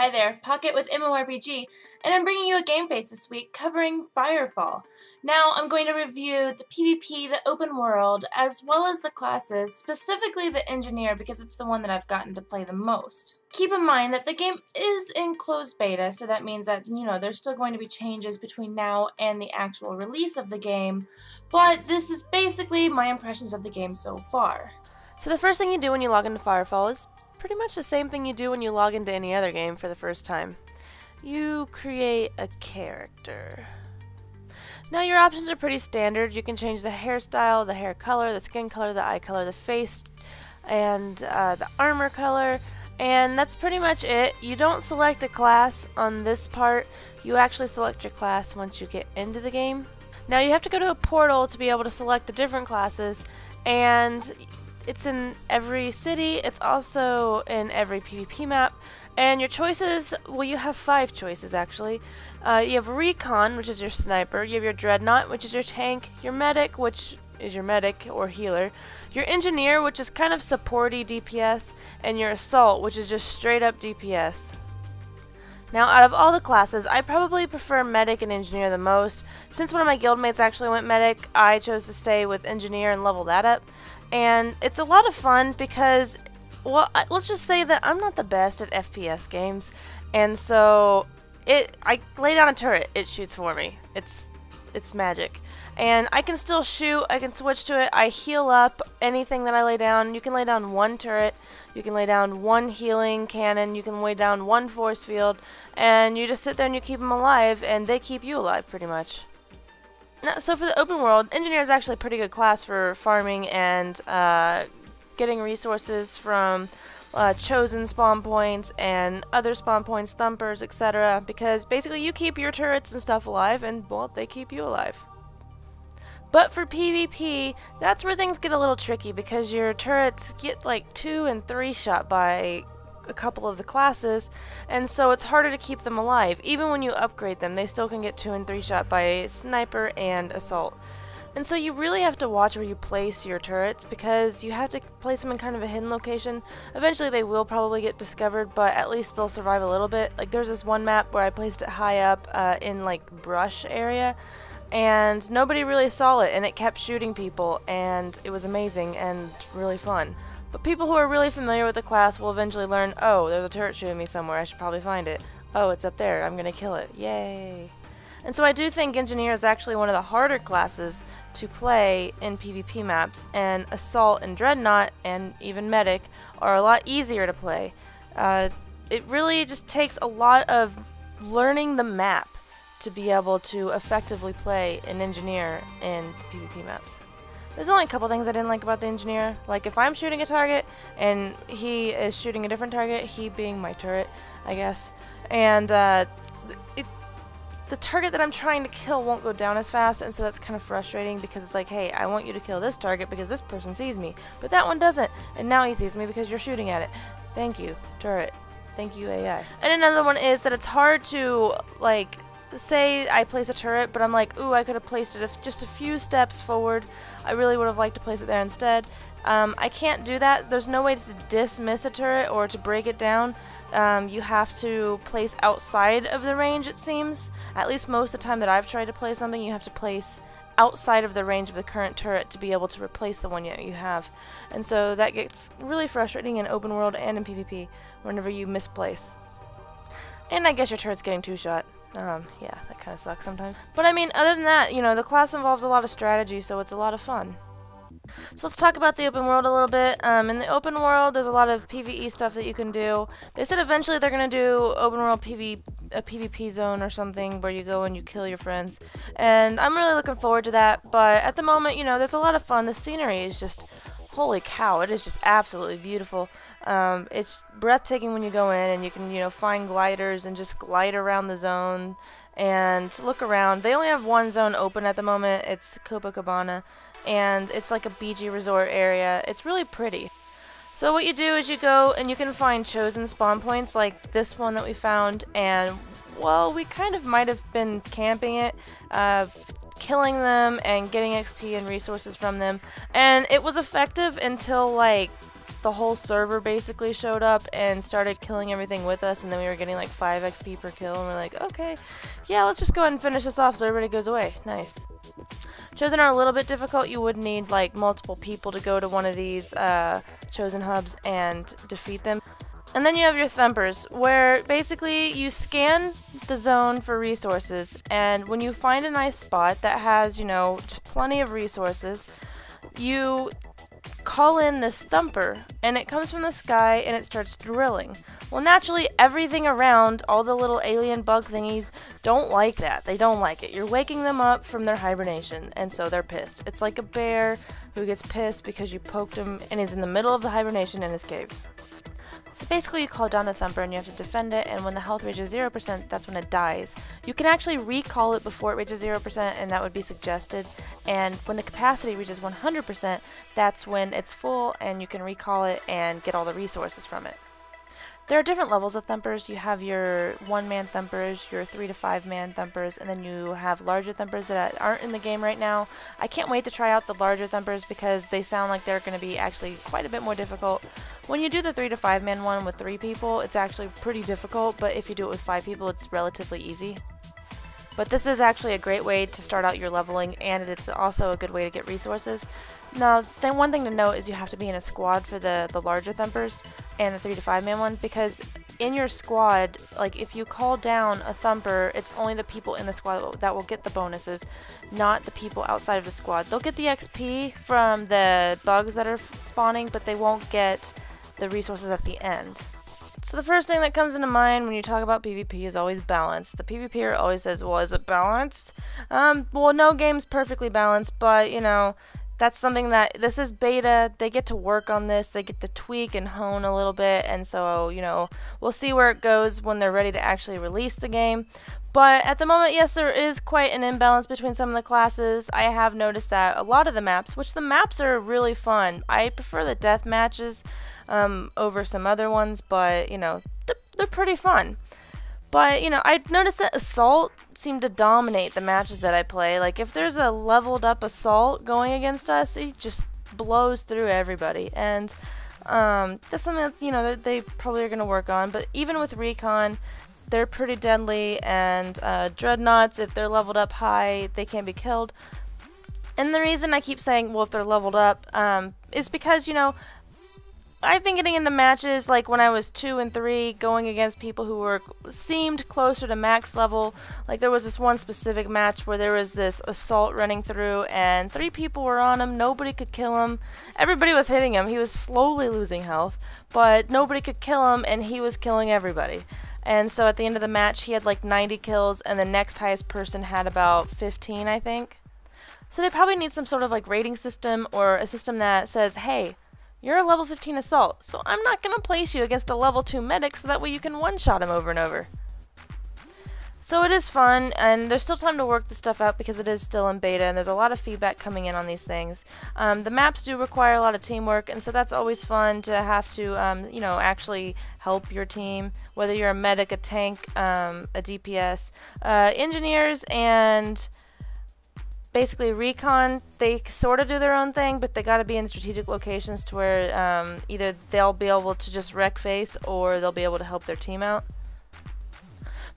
Hi there, Pokket with MMORPG, and I'm bringing you a game face this week covering Firefall. Now I'm going to review the PvP, the open world, as well as the classes, specifically the engineer because it's the one that I've gotten to play the most. Keep in mind that the game is in closed beta, so that means that, there's still going to be changes between now and the actual release of the game, but this is basically my impressions of the game so far. So the first thing you do when you log into Firefall is pretty much the same thing you do when you log into any other game for the first time. You create a character. Now your options are pretty standard. You can change the hairstyle, the hair color, the skin color, the eye color, the face, and the armor color, and that's pretty much it. You don't select a class on this part. You actually select your class once you get into the game. Now you have to go to a portal to be able to select the different classes, and it's in every city, it's also in every PvP map, and your choices, well, you have 5 choices actually. You have Recon, which is your sniper, you have your Dreadnought, which is your tank, your Medic, which is your medic or healer, your Engineer, which is kind of supporty DPS, and your Assault, which is just straight up DPS. Now, out of all the classes, I probably prefer Medic and Engineer the most. Since one of my guildmates actually went Medic, I chose to stay with Engineer and level that up. And it's a lot of fun because, well, let's just say that I'm not the best at FPS games, and so I lay down a turret, it shoots for me. It's magic. And I can still shoot, I can switch to it, I heal up anything that I lay down. You can lay down 1 turret, you can lay down 1 healing cannon, you can lay down 1 force field, and you just sit there and you keep them alive, and they keep you alive pretty much. Now, so for the open world, Engineer is actually a pretty good class for farming and getting resources from chosen spawn points and other spawn points, thumpers, etc. Because basically you keep your turrets and stuff alive, and well, they keep you alive. But for PvP, that's where things get a little tricky because your turrets get like 2 and 3 shot by a couple of the classes, and so it's harder to keep them alive. Even when you upgrade them, they still can get 2 and 3 shot by sniper and assault. And so you really have to watch where you place your turrets because you have to place them in kind of a hidden location. Eventually they will probably get discovered, but at least they'll survive a little bit. Like there's this one map where I placed it high up in like brush area, and nobody really saw it, and it kept shooting people, and it was amazing and really fun. But people who are really familiar with the class will eventually learn, oh, there's a turret shooting me somewhere, I should probably find it. Oh, it's up there, I'm gonna kill it. Yay! And so I do think Engineer is actually one of the harder classes to play in PvP maps, and Assault and Dreadnought and even Medic are a lot easier to play. It really just takes a lot of learning the map to be able to effectively play an Engineer in PvP maps. There's only a couple things I didn't like about the Engineer. Like if I'm shooting a target and he is shooting a different target, he being my turret, I guess, and the target that I'm trying to kill won't go down as fast, and so that's kind of frustrating because it's like, hey, I want you to kill this target because this person sees me, but that one doesn't, and now he sees me because you're shooting at it. Thank you, turret. Thank you, AI. And another one is that it's hard to, like, say I place a turret, but I'm like, ooh, I could have placed it just a few steps forward. I really would have liked to place it there instead. I can't do that. There's no way to dismiss a turret or to break it down. You have to place outside of the range, it seems. At least most of the time that I've tried to place something, you have to place outside of the range of the current turret to be able to replace the one you have. And so that gets really frustrating in open world and in PvP whenever you misplace. And I guess your turret's getting 2-shot. Yeah, that kind of sucks sometimes. But I mean, other than that, the class involves a lot of strategy, so it's a lot of fun. So let's talk about the open world a little bit. In the open world, there's a lot of PvE stuff that you can do. They said eventually they're going to do open world a PvP zone or something where you go and you kill your friends. And I'm really looking forward to that, but at the moment, there's a lot of fun. The scenery is just, holy cow, it is just absolutely beautiful. It's breathtaking when you go in and you can, find gliders and just glide around the zone and look around. They only have one zone open at the moment. It's Copacabana, and it's like a beachy resort area. It's really pretty. So what you do is you go and you can find chosen spawn points like this one that we found, and well, we kind of might have been camping it, killing them and getting XP and resources from them, and it was effective until like the whole server basically showed up and started killing everything with us, and then we were getting like 5 XP per kill, and we're like, okay, yeah, let's just go ahead and finish this off so everybody goes away. Nice. Chosen are a little bit difficult. You would need like multiple people to go to one of these chosen hubs and defeat them. And then you have your thumpers, where basically you scan the zone for resources, and when you find a nice spot that has, you know, just plenty of resources, you call in this thumper, and it comes from the sky and it starts drilling. Well, naturally, everything around, all the little alien bug thingies, don't like that. They don't like it. You're waking them up from their hibernation, and so they're pissed. It's like a bear who gets pissed because you poked him and is in the middle of the hibernation in his cave. So basically you call down a thumper and you have to defend it, and when the health reaches 0%, that's when it dies. You can actually recall it before it reaches 0%, and that would be suggested. And when the capacity reaches 100%, that's when it's full and you can recall it and get all the resources from it. There are different levels of thumpers. You have your 1-man thumpers, your 3 to 5-man thumpers, and then you have larger thumpers that aren't in the game right now. I can't wait to try out the larger thumpers because they sound like they're going to be actually quite a bit more difficult. When you do the 3 to 5-man one with 3 people, it's actually pretty difficult, but if you do it with 5 people, it's relatively easy. But this is actually a great way to start out your leveling, and it's also a good way to get resources. Now, then one thing to note is you have to be in a squad for the larger thumpers and the 3 to 5-man one, because in your squad, like if you call down a thumper, it's only the people in the squad that will get the bonuses, not the people outside of the squad. They'll get the XP from the bugs that are spawning, but they won't get the resources at the end. So the first thing that comes into mind when you talk about PvP is always balance. The PvPer always says, well, is it balanced? Well, no game's perfectly balanced, but, you know, that's something that, this is beta, they get to work on this, they get to tweak and hone a little bit, and so, you know, we'll see where it goes when they're ready to actually release the game. But at the moment, yes, there is quite an imbalance between some of the classes. I have noticed that a lot of the maps, which the maps are really fun. I prefer the death matches over some other ones, but, you know, they're pretty fun. But, you know, I noticed that Assault seemed to dominate the matches that I play. Like, if there's a leveled up Assault going against us, it just blows through everybody. And that's something that, you know, that they probably are going to work on. But even with Recon, they're pretty deadly, and Dreadnoughts, if they're leveled up high, they can be killed. And the reason I keep saying, well, if they're leveled up, is because, you know, I've been getting into matches like when I was 2 and 3 going against people who seemed closer to max level. Like there was this one specific match where there was this Assault running through and 3 people were on him, nobody could kill him. Everybody was hitting him, he was slowly losing health, but nobody could kill him and he was killing everybody. And so at the end of the match he had like 90 kills and the next highest person had about 15, I think. So they probably need some sort of like rating system or a system that says, hey, you're a level 15 Assault, so I'm not going to place you against a level 2 medic so that way you can one-shot him over and over. So it is fun, and there's still time to work this stuff out because it is still in beta, and there's a lot of feedback coming in on these things. The maps do require a lot of teamwork, and so that's always fun to have to, you know, actually help your team, whether you're a medic, a tank, a DPS. Engineers and basically Recon, they sort of do their own thing, but they got to be in strategic locations to where either they'll be able to just wreck face or they'll be able to help their team out.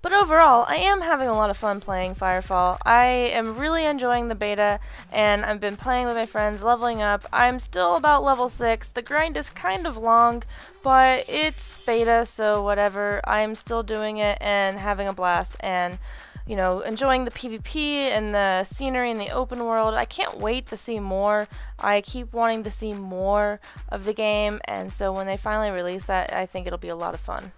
But overall, I am having a lot of fun playing Firefall. I am really enjoying the beta, and I've been playing with my friends, leveling up. I'm still about level 6. The grind is kind of long, but it's beta, so whatever. I'm still doing it and having a blast, and you know, enjoying the PvP and the scenery in the open world. I can't wait to see more. I keep wanting to see more of the game, and so when they finally release that, I think it'll be a lot of fun.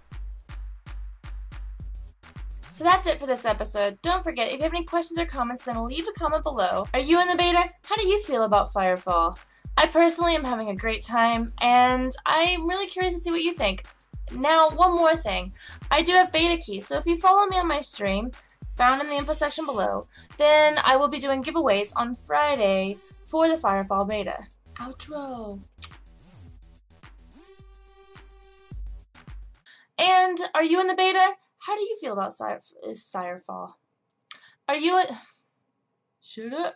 So that's it for this episode. Don't forget, if you have any questions or comments, then leave a comment below. Are you in the beta? How do you feel about Firefall? I personally am having a great time, and I'm really curious to see what you think. Now, one more thing. I do have beta keys, so if you follow me on my stream, found in the info section below, then I will be doing giveaways on Friday for the Firefall beta. Outro. And are you in the beta? How do you feel about Firefall? Are you a... Shut up.